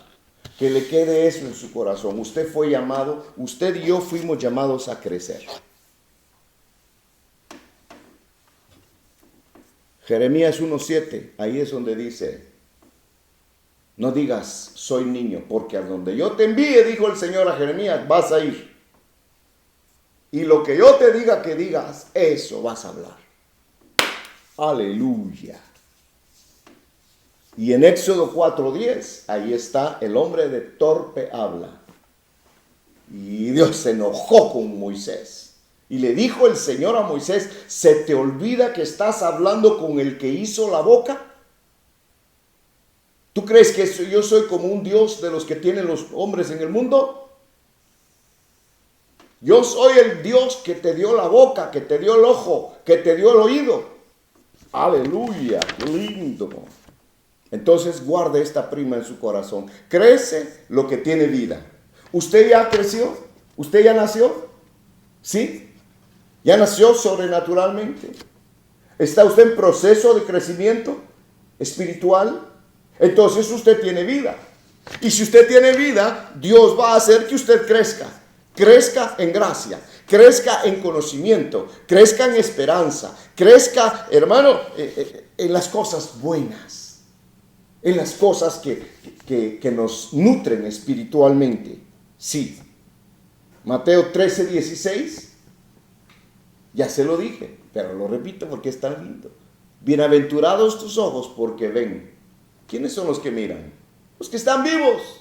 que le quede eso en su corazón. Usted fue llamado, usted y yo fuimos llamados a crecer. Jeremías 1:7, ahí es donde dice, no digas, soy niño, porque a donde yo te envíe, dijo el Señor a Jeremías, vas a ir. Y lo que yo te diga que digas, eso vas a hablar. Aleluya. Y en Éxodo 4:10, ahí está el hombre de torpe habla. Y Dios se enojó con Moisés. Y le dijo el Señor a Moisés, ¿se te olvida que estás hablando con el que hizo la boca? ¿Tú crees que yo soy como un Dios de los que tienen los hombres en el mundo? Yo soy el Dios que te dio la boca, que te dio el ojo, que te dio el oído. Aleluya, qué lindo. Entonces guarde esta prima en su corazón. Crece lo que tiene vida. ¿Usted ya creció? ¿Usted ya nació? ¿Sí? ¿Ya nació sobrenaturalmente? ¿Está usted en proceso de crecimiento espiritual? Entonces usted tiene vida. Y si usted tiene vida, Dios va a hacer que usted crezca. Crezca en gracia, crezca en conocimiento, crezca en esperanza, crezca, hermano, en las cosas buenas, en las cosas que nos nutren espiritualmente. Sí. Mateo 13:16, ya se lo dije, pero lo repito porque es tan lindo. Bienaventurados tus ojos porque ven. ¿Quiénes son los que miran? Los que están vivos.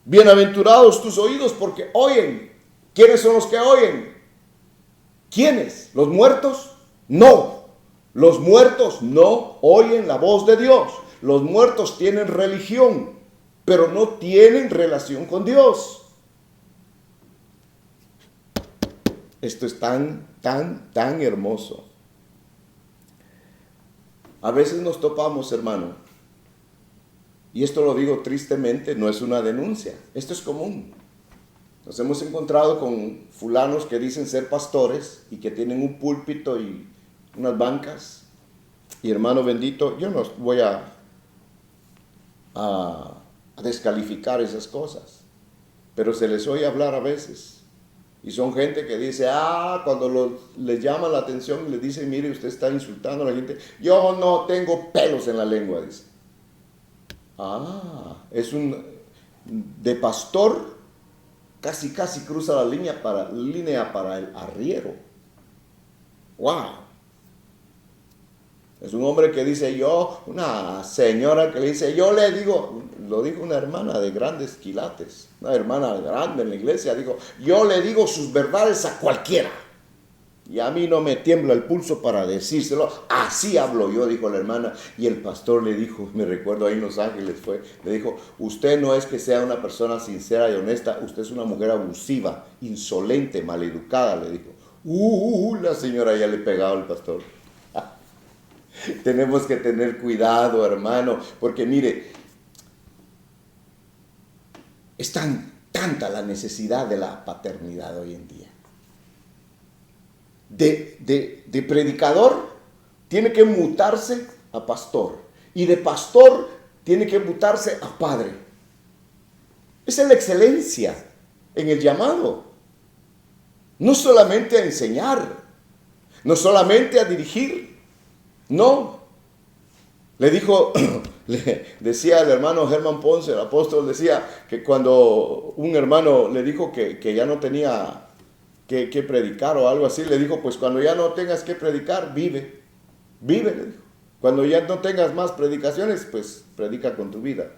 Bienaventurados tus oídos porque oyen. ¿Quiénes son los que oyen? ¿Quiénes? ¿Los muertos? No. Los muertos no oyen la voz de Dios. Los muertos tienen religión, pero no tienen relación con Dios. Esto es tan hermoso. A veces nos topamos, hermano, y esto lo digo tristemente, no es una denuncia, esto es común. Nos hemos encontrado con fulanos que dicen ser pastores y que tienen un púlpito y unas bancas. Y hermano bendito, yo no voy a descalificar esas cosas, pero se les oye hablar a veces. Y son gente que dice, cuando les llama la atención y les dice, mire, usted está insultando a la gente, yo no tengo pelos en la lengua, dice. Es de pastor casi cruza la línea para el arriero. ¡Wow! Es un hombre que dice una señora que le dice, yo le digo, lo dijo una hermana de grandes quilates, una hermana grande en la iglesia, dijo, yo le digo sus verdades a cualquiera. Y a mí no me tiembla el pulso para decírselo, así hablo yo, dijo la hermana. Y el pastor le dijo, me recuerdo ahí en Los Ángeles le dijo, usted no es que sea una persona sincera y honesta, usted es una mujer abusiva, insolente, maleducada, le dijo. La señora ya le pegaba al pastor. Tenemos que tener cuidado, hermano, porque mire, es tanta la necesidad de la paternidad hoy en día. De predicador tiene que mutarse a pastor, y de pastor tiene que mutarse a padre. Esa es la excelencia en el llamado. No solamente a enseñar, no solamente a dirigir. No, le decía el hermano Germán Ponce, el apóstol, decía que cuando un hermano le dijo que ya no tenía que predicar o algo así, le dijo, pues cuando ya no tengas que predicar, vive, le dijo. Cuando ya no tengas más predicaciones, pues predica con tu vida.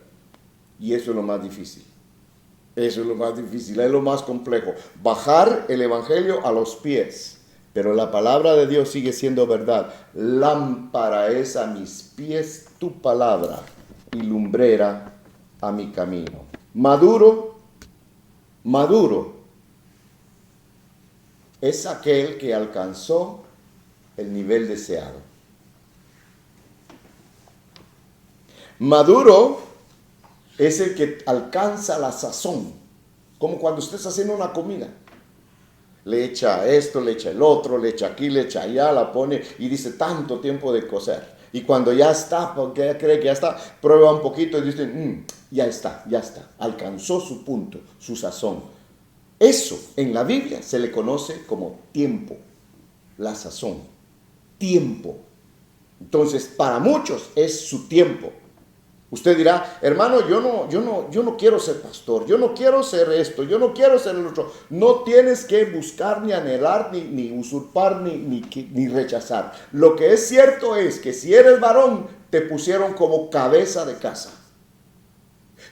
Y eso es lo más difícil. Eso es lo más difícil, es lo más complejo. Bajar el evangelio a los pies. Pero la palabra de Dios sigue siendo verdad. Lámpara es a mis pies tu palabra y lumbrera a mi camino. Maduro es aquel que alcanzó el nivel deseado. Maduro es el que alcanza la sazón, como cuando usted está haciendo una comida. Le echa esto, le echa el otro, le echa aquí, le echa allá, la pone y dice tanto tiempo de cocer. Y cuando ya está, porque ella cree que ya está, prueba un poquito y dice, ya está, alcanzó su punto, su sazón. Eso en la Biblia se le conoce como tiempo, la sazón, tiempo. Entonces, para muchos es su tiempo. Usted dirá, hermano, yo no quiero ser pastor, yo no quiero ser esto, yo no quiero ser el otro. No tienes que buscar, ni anhelar, ni usurpar, ni rechazar. Lo que es cierto es que si eres varón, te pusieron como cabeza de casa.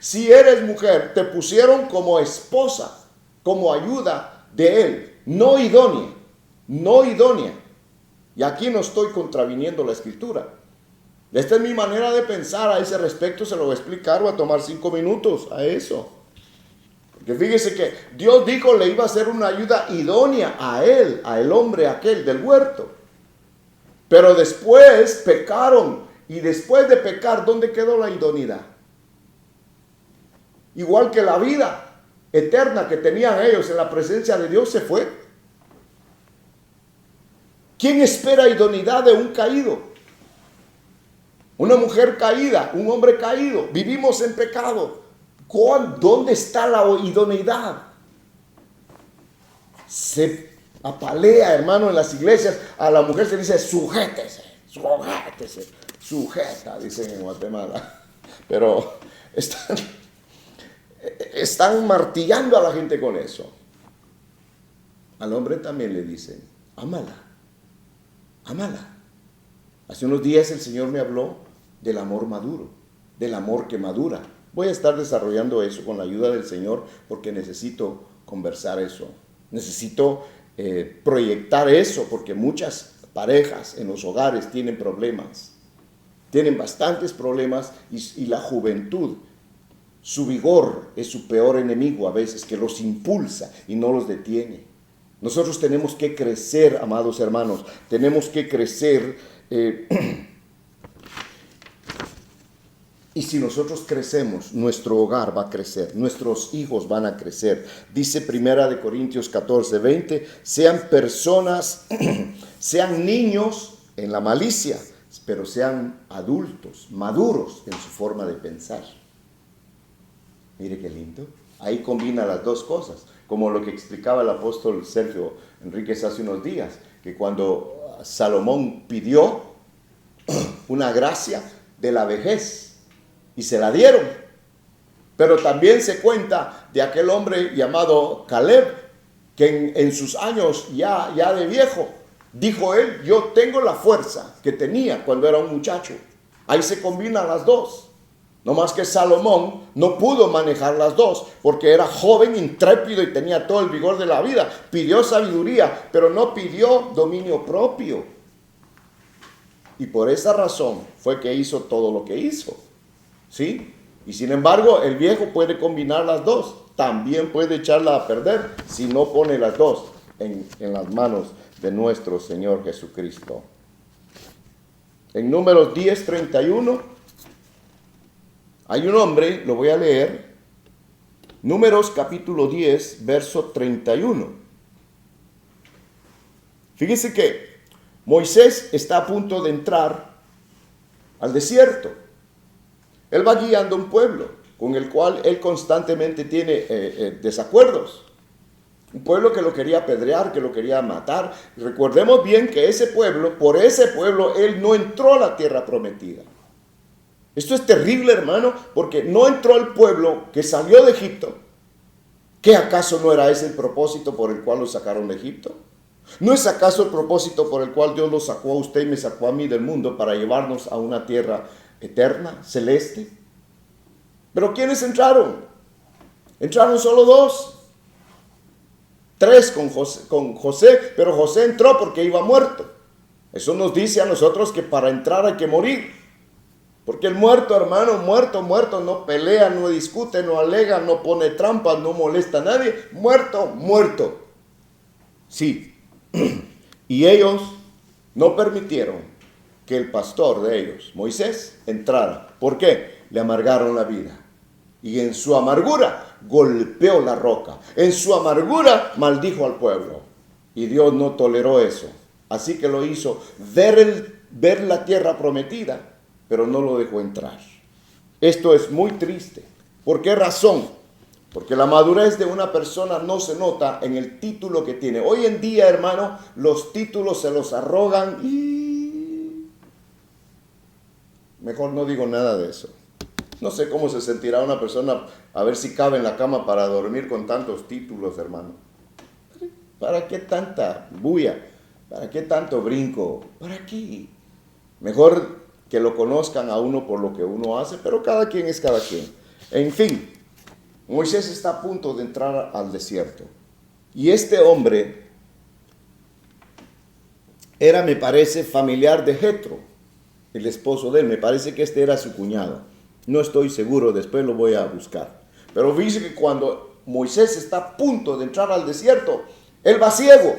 Si eres mujer, te pusieron como esposa, como ayuda de él, no idónea. Y aquí no estoy contraviniendo la escritura. Esta es mi manera de pensar a ese respecto, se lo voy a explicar, voy a tomar 5 minutos a eso. Porque fíjese que Dios dijo le iba a hacer una ayuda idónea a él, el hombre aquel del huerto. Pero después pecaron, y después de pecar, ¿dónde quedó la idoneidad? Igual que la vida eterna que tenían ellos en la presencia de Dios se fue. ¿Quién espera idoneidad de un caído? Una mujer caída, un hombre caído, vivimos en pecado. ¿Dónde está la idoneidad? Se apalea, hermano, en las iglesias. A la mujer se dice, sujétese, sujeta, dicen en Guatemala. Pero están martillando a la gente con eso. Al hombre también le dicen, ámala. Hace unos días el Señor me habló del amor maduro, del amor que madura. Voy a estar desarrollando eso con la ayuda del Señor porque necesito conversar eso. Necesito proyectar eso porque muchas parejas en los hogares tienen problemas. Tienen bastantes problemas y la juventud, su vigor es su peor enemigo a veces, que los impulsa y no los detiene. Nosotros tenemos que crecer, amados hermanos, tenemos que crecer. Y si nosotros crecemos, nuestro hogar va a crecer, nuestros hijos van a crecer. Dice 1 Corintios 14:20, sean personas, sean niños en la malicia, pero sean adultos, maduros en su forma de pensar. Mire qué lindo. Ahí combina las dos cosas, como lo que explicaba el apóstol Sergio Enríquez hace unos días, que cuando Salomón pidió una gracia de la vejez, y se la dieron. Pero también se cuenta de aquel hombre llamado Caleb, que en sus años ya de viejo, dijo él, yo tengo la fuerza que tenía cuando era un muchacho. Ahí se combinan las dos. No más que Salomón no pudo manejar las dos, porque era joven, intrépido y tenía todo el vigor de la vida. Pidió sabiduría, pero no pidió dominio propio. Y por esa razón fue que hizo todo lo que hizo. ¿Sí? Y sin embargo, el viejo puede combinar las dos. También puede echarla a perder si no pone las dos en las manos de nuestro Señor Jesucristo. En Números 10:31 hay un hombre, lo voy a leer. Números capítulo 10, verso 31. Fíjese que Moisés está a punto de entrar al desierto. Él va guiando un pueblo con el cual él constantemente tiene desacuerdos. Un pueblo que lo quería apedrear, que lo quería matar. Recordemos bien que por ese pueblo, él no entró a la tierra prometida. Esto es terrible, hermano, porque no entró el pueblo que salió de Egipto. ¿Qué acaso no era ese el propósito por el cual lo sacaron de Egipto? ¿No es acaso el propósito por el cual Dios lo sacó a usted y me sacó a mí del mundo para llevarnos a una tierra eterna, celeste? ¿Pero quiénes entraron? Entraron solo 2. 3 con José, pero José entró porque iba muerto. Eso nos dice a nosotros que para entrar hay que morir. Porque el muerto, hermano, muerto, no pelea, no discute, no alega, no pone trampas, no molesta a nadie. Muerto. Sí. Y ellos no permitieron que el pastor de ellos, Moisés, entrara. ¿Por qué? Le amargaron la vida. Y en su amargura golpeó la roca. En su amargura maldijo al pueblo. Y Dios no toleró eso. Así que lo hizo ver la tierra prometida, pero no lo dejó entrar. Esto es muy triste. ¿Por qué razón? Porque la madurez de una persona no se nota en el título que tiene. Hoy en día, hermano, los títulos se los arrogan y... Mejor no digo nada de eso. No sé cómo se sentirá una persona a ver si cabe en la cama para dormir con tantos títulos, hermano. ¿Para qué tanta bulla? ¿Para qué tanto brinco? ¿Para qué? Mejor que lo conozcan a uno por lo que uno hace, pero cada quien es cada quien. En fin, Moisés está a punto de entrar al desierto. Y este hombre era, me parece, familiar de Jetro, el esposo de él. Me parece que este era su cuñado. No estoy seguro, después lo voy a buscar. Pero dice que cuando Moisés está a punto de entrar al desierto, él va ciego,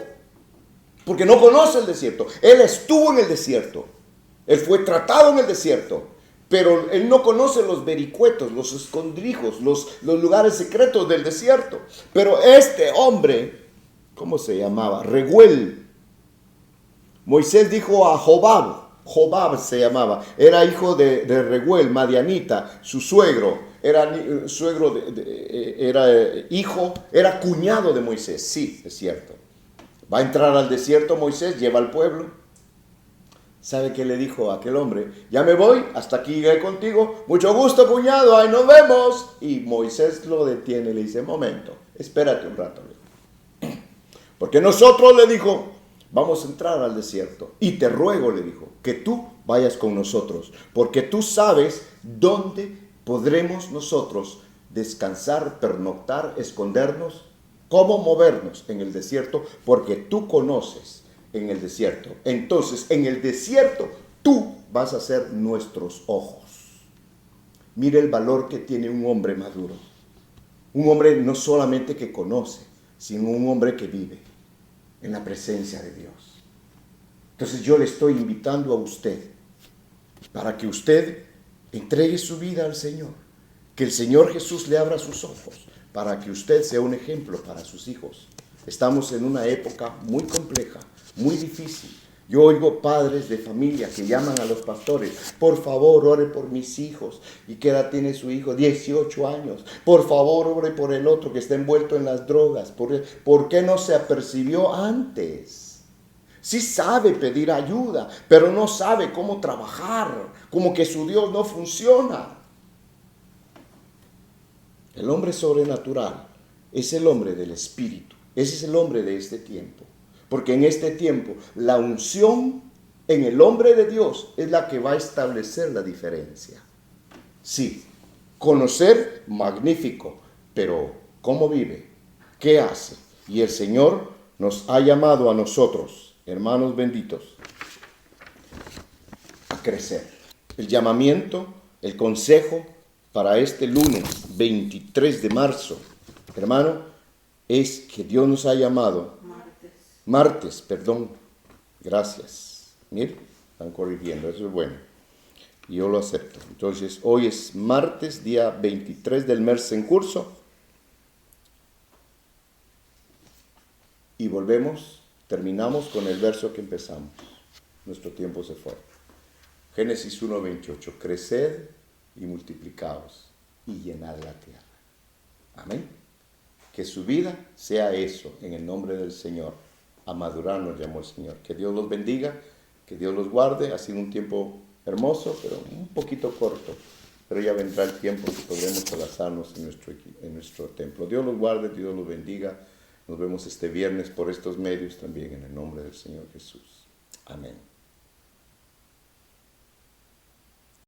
porque no conoce el desierto. Él estuvo en el desierto. Él fue tratado en el desierto, pero él no conoce los vericuetos, los escondrijos, los lugares secretos del desierto. Pero este hombre, ¿cómo se llamaba? Reguel. Moisés dijo a Jobab se llamaba, era hijo de Reguel, madianita, su suegro, era cuñado de Moisés. Sí, es cierto. Va a entrar al desierto Moisés, lleva al pueblo. ¿Sabe qué le dijo a aquel hombre? Ya me voy, hasta aquí llegué contigo. Mucho gusto, cuñado, ahí nos vemos. Y Moisés lo detiene y le dice, momento, espérate un rato. Porque nosotros, le dijo, vamos a entrar al desierto. Y te ruego, le dijo, que tú vayas con nosotros. Porque tú sabes dónde podremos nosotros descansar, pernoctar, escondernos, cómo movernos en el desierto, porque tú conoces en el desierto. Entonces, en el desierto, tú vas a ser nuestros ojos. Mire el valor que tiene un hombre maduro. Un hombre no solamente que conoce, sino un hombre que vive en la presencia de Dios. Entonces yo le estoy invitando a usted para que usted entregue su vida al Señor. Que el Señor Jesús le abra sus ojos para que usted sea un ejemplo para sus hijos. Estamos en una época muy compleja, muy difícil. Yo oigo padres de familia que llaman a los pastores, por favor, ore por mis hijos. ¿Y qué edad tiene su hijo? 18 años. Por favor, ore por el otro que está envuelto en las drogas. ¿Por qué no se apercibió antes? Sí sabe pedir ayuda, pero no sabe cómo trabajar, como que su Dios no funciona. El hombre sobrenatural es el hombre del Espíritu. Ese es el hombre de este tiempo. Porque en este tiempo la unción en el hombre de Dios es la que va a establecer la diferencia. Sí, conocer, magnífico, pero ¿cómo vive? ¿Qué hace? Y el Señor nos ha llamado a nosotros, hermanos benditos, a crecer. El llamamiento, el consejo para este lunes 23 de marzo, hermano, es que Dios nos ha llamado. Martes, gracias. Miren, están corrigiendo, eso es bueno. Y yo lo acepto. Entonces, hoy es martes, día 23 del mes en curso. Y terminamos con el verso que empezamos. Nuestro tiempo se fue. Génesis 1:28. Creced y multiplicaos y llenad la tierra. Amén. Que su vida sea eso, en el nombre del Señor. A madurar nos llamó el Señor. Que Dios los bendiga, que Dios los guarde. Ha sido un tiempo hermoso, pero un poquito corto. Pero ya vendrá el tiempo que podremos abrazarnos en nuestro templo. Dios los guarde, Dios los bendiga. Nos vemos este viernes por estos medios también, en el nombre del Señor Jesús. Amén.